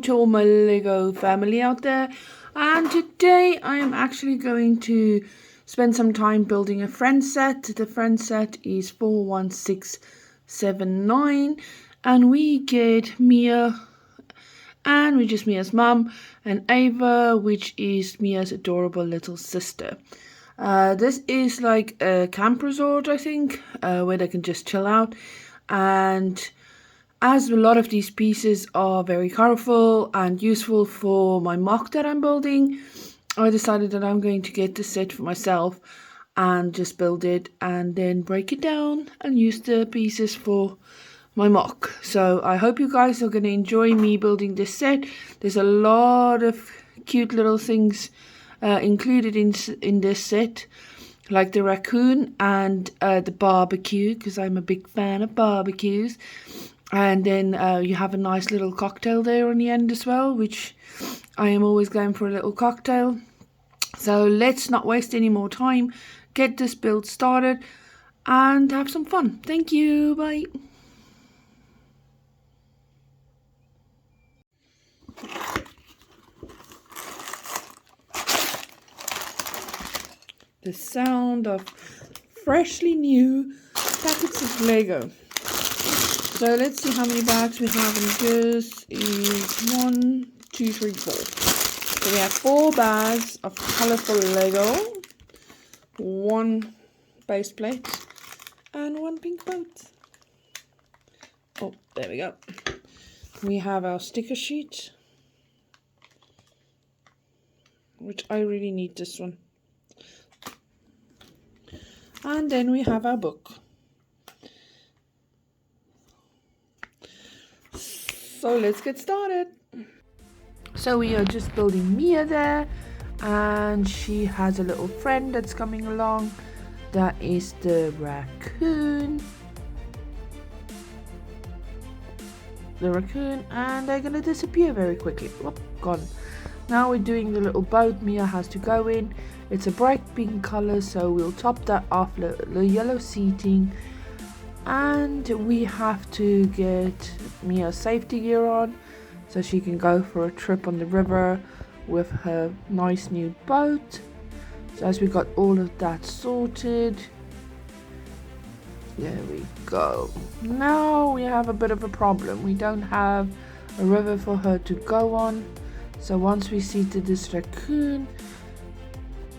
to all my Lego family out there, and today I am actually going to spend some time building a friend set. The friend set is 41679, and we get Mia, and which is Mia's mum, and Ava, which is Mia's adorable little sister. This is like a camp resort, I think, where they can just chill out. And as a lot of these pieces are very colorful and useful for my MOC that I'm building, I decided that I'm going to get the set for myself and just build it and then break it down and use the pieces for my MOC. So I hope you guys are going to enjoy me building this set. There's a lot of cute little things included in this set, like the raccoon and the barbecue, because I'm a big fan of barbecues. And then you have a nice little cocktail there on the end as well, which I am always going for a little cocktail. So let's not waste any more time, get this build started and have some fun. Thank you, bye. The sound of freshly new packets of Lego. So let's see how many bags we have, and this is 1, 2, 3, 4. So we have 4 bags of colourful Lego, 1 base plate, and 1 pink boat. Oh, there we go. We have our sticker sheet, which I really need this one. And then we have our book. So let's get started. So we are just building Mia there, and she has a little friend that's coming along. That is the raccoon. And they're gonna disappear very quickly. Whoop, gone. Now we're doing the little boat Mia has to go in. It's a bright pink color, so we'll top that off the yellow seating. And we have to get Mia's safety gear on so she can go for a trip on the river with her nice new boat. So as we got all of that sorted, there we go. Now we have a bit of a problem. We don't have a river for her to go on. So once we seated this raccoon,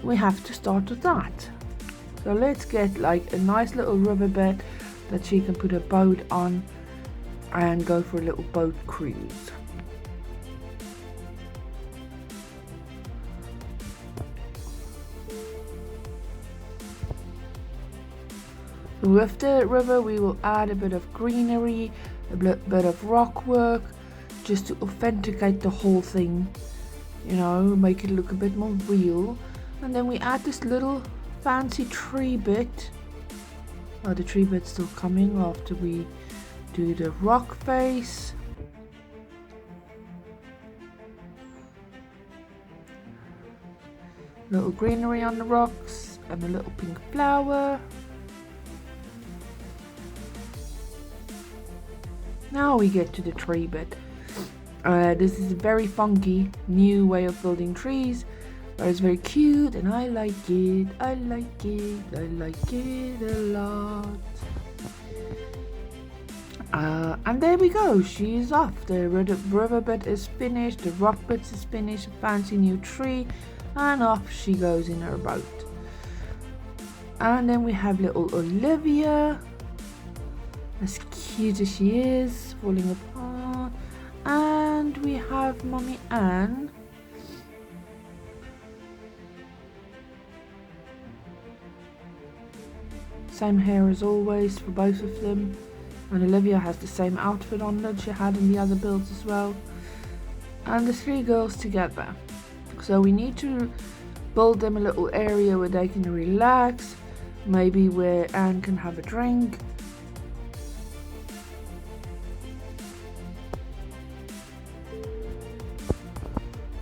we have to start with that. So let's get like a nice little riverbed that she can put a boat on and go for a little boat cruise. With the river we will add a bit of greenery, a bit of rock work, just to authenticate the whole thing, you know, make it look a bit more real. And then we add this little fancy tree bit. Oh, the tree bit's still coming after we do the rock face. Little greenery on the rocks and a little pink flower. Now we get to the tree bit. This is a very funky new way of building trees, but it's very cute and I like it. I like it a lot. And there we go, she's off. The riverbed is finished, the rock bit is finished, a fancy new tree, and off she goes in her boat. And then we have little Olivia, as cute as she is, falling apart. And we have Mommy Anne. Same hair as always for both of them. And Olivia has the same outfit on that she had in the other builds as well. And the 3 girls together. So we need to build them a little area where they can relax. Maybe where Anne can have a drink.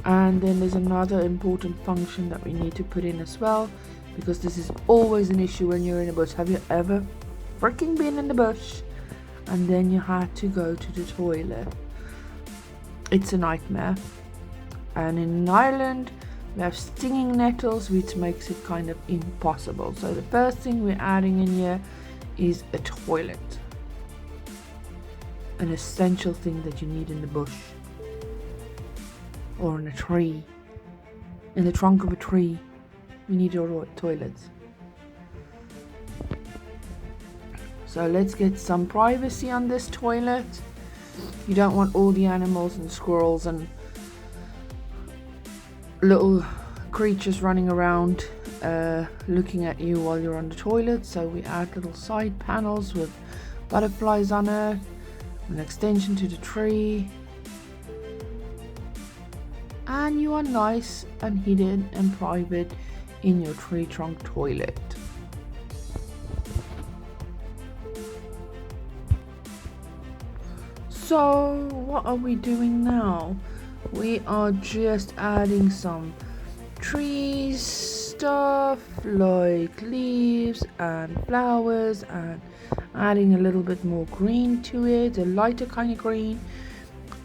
And then there's another important function that we need to put in as well, because this is always an issue when you're in a bush. Have you ever freaking been in the bush and then you had to go to the toilet? It's a nightmare. And in Ireland, we have stinging nettles, which makes it kind of impossible. So the first thing we're adding in here is a toilet. An essential thing that you need in the bush. Or in a tree. In the trunk of a tree. We need your toilets. So let's get some privacy on this toilet. You don't want all the animals and squirrels and little creatures running around looking at you while you're on the toilet. So we add little side panels with butterflies on it, an extension to the tree, and you are nice and hidden and private in your tree trunk toilet. So what are we doing now? We are just adding some trees stuff like leaves and flowers, and adding a little bit more green to it, a lighter kind of green,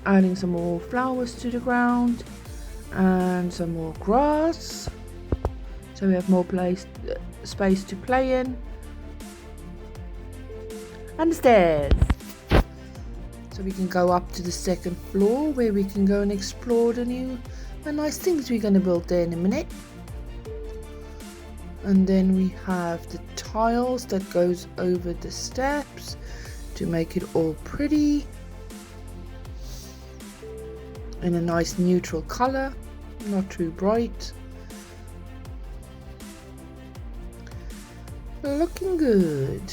adding some more flowers to the ground and some more grass, so we have more space to play in, and the stairs, so we can go up to the second floor where we can go and explore the nice things we're going to build there in a minute. And then we have the tiles that goes over the steps to make it all pretty in a nice neutral color, not too bright. Looking good.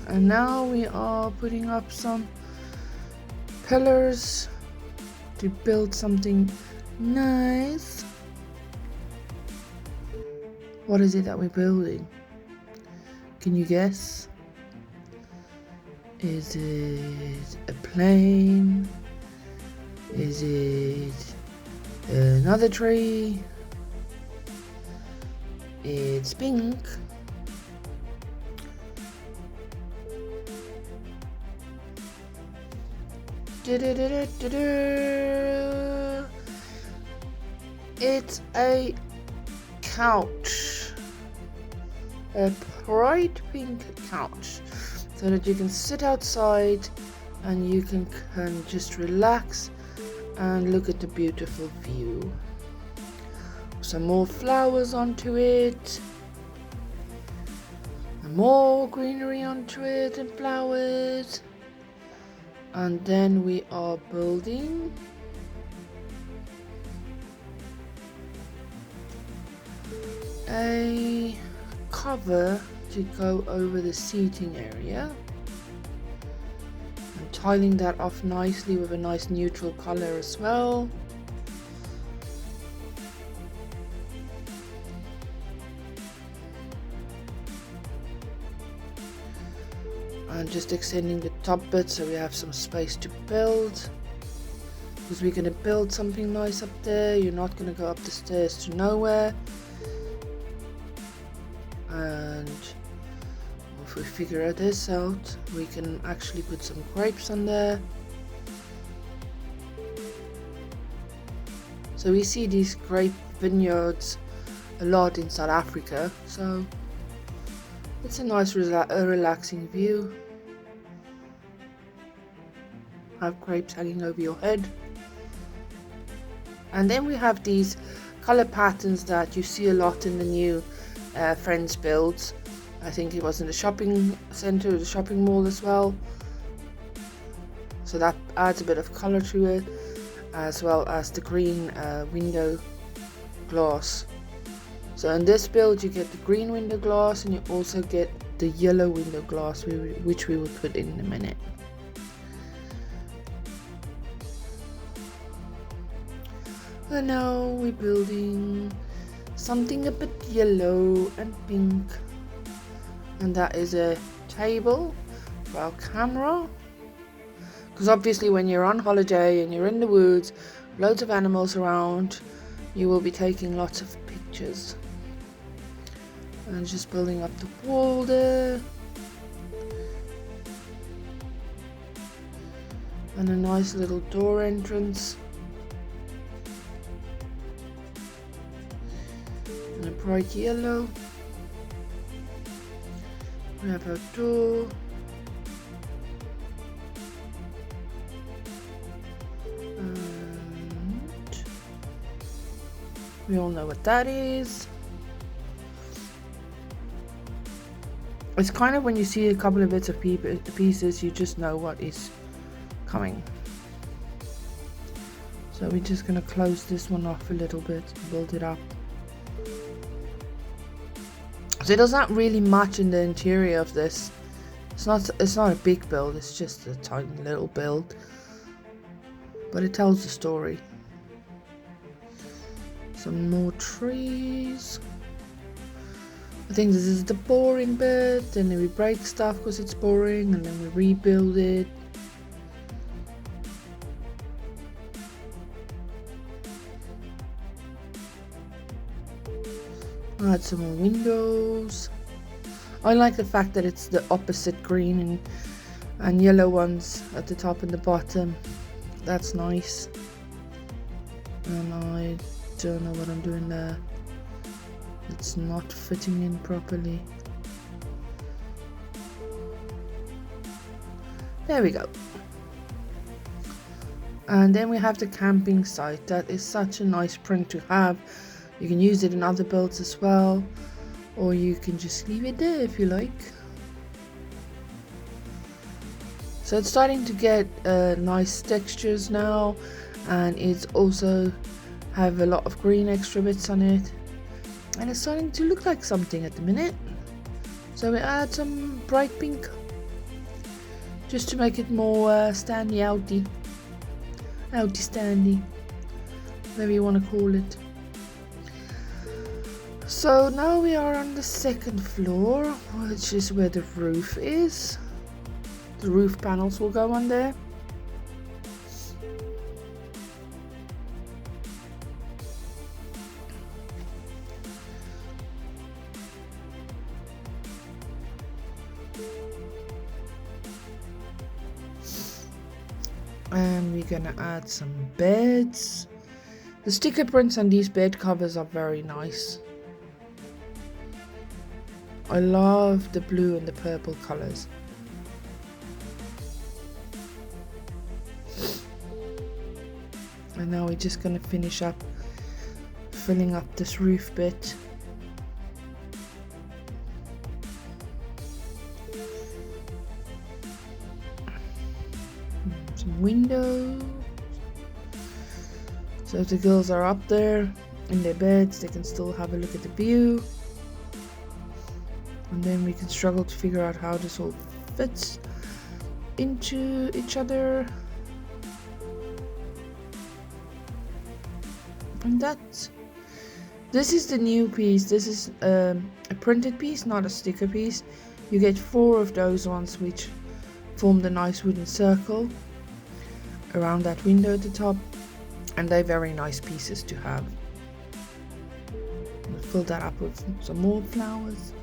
And now we are putting up some pillars to build something nice. What is it that we're building? Can you guess? Is it a plane? Is it another tree? It's pink. It's a couch, a bright pink couch, so that you can sit outside and you can just relax and look at the beautiful view. Some more flowers onto it, and more greenery onto it and flowers. And then we are building a cover to go over the seating area, and tiling that off nicely with a nice neutral color as well. And just extending the top bit so we have some space to build, because we're going to build something nice up there. You're not going to go up the stairs to nowhere. And if we figure this out, we can actually put some grapes on there. So we see these grape vineyards a lot in South Africa, so it's a nice relaxing view. Have grapes hanging over your head. And then we have these color patterns that you see a lot in the new Friends builds. I think it was in the shopping center or the shopping mall as well, so that adds a bit of color to it, as well as the green window glass. So in this build you get the green window glass, and you also get the yellow window glass, which we will put in a minute. And now we're building something a bit yellow and pink, and that is a table for our camera, because obviously when you're on holiday and you're in the woods, loads of animals around, you will be taking lots of pictures. And just building up the wall there, and a nice little door entrance bright yellow. We have our door. And we all know what that is. It's kind of when you see a couple of bits of pieces, you just know what is coming. So we're just going to close this one off a little bit, build it up. So there's not really much in the interior of this. It's not a big build, it's just a tiny little build. But it tells the story. Some more trees. I think this is the boring bit, and then we break stuff because it's boring, and then we rebuild it. Add some more windows. I like the fact that it's the opposite green and yellow ones at the top and the bottom. That's nice. And I don't know what I'm doing there. It's not fitting in properly. There we go. And then we have the camping site. That is such a nice print to have. You can use it in other builds as well, or you can just leave it there if you like. So it's starting to get nice textures now, and it's also have a lot of green extra bits on it, and it's starting to look like something at the minute. So we add some bright pink just to make it more standy outy standy, whatever you want to call it. So now we are on the second floor, which is where the roof is. The roof panels will go on there. And we're gonna add some beds. The sticker prints on these bed covers are very nice. I love the blue and the purple colors. And now we're just gonna finish up filling up this roof bit. Some windows. So if the girls are up there in their beds, they can still have a look at the view. And then we can struggle to figure out how this all fits into each other. And this is the new piece. This is a printed piece, not a sticker piece. You get 4 of those ones, which form the nice wooden circle around that window at the top, and they're very nice pieces to have. We'll fill that up with some more flowers.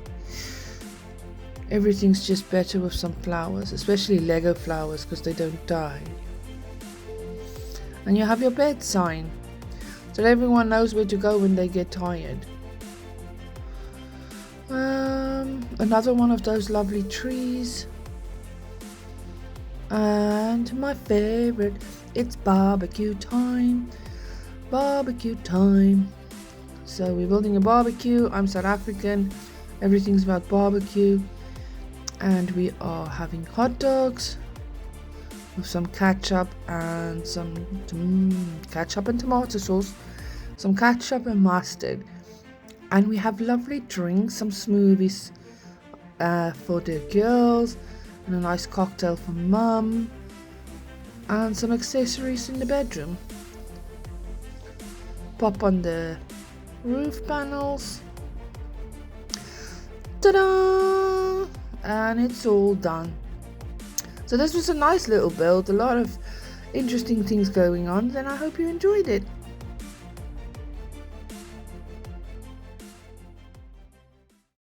Everything's just better with some flowers, especially Lego flowers, because they don't die. And you have your bed sign, so that everyone knows where to go when they get tired. Another one of those lovely trees. And my favorite, it's barbecue time. Barbecue time. So we're building a barbecue. I'm South African. Everything's about barbecue. And we are having hot dogs with some ketchup and some ketchup and tomato sauce, some ketchup and mustard. And we have lovely drinks, some smoothies for the girls, and a nice cocktail for mum, and some accessories in the bedroom. Pop on the roof panels. Ta-da! And it's all done. So this was a nice little build, a lot of interesting things going on, and I hope you enjoyed it.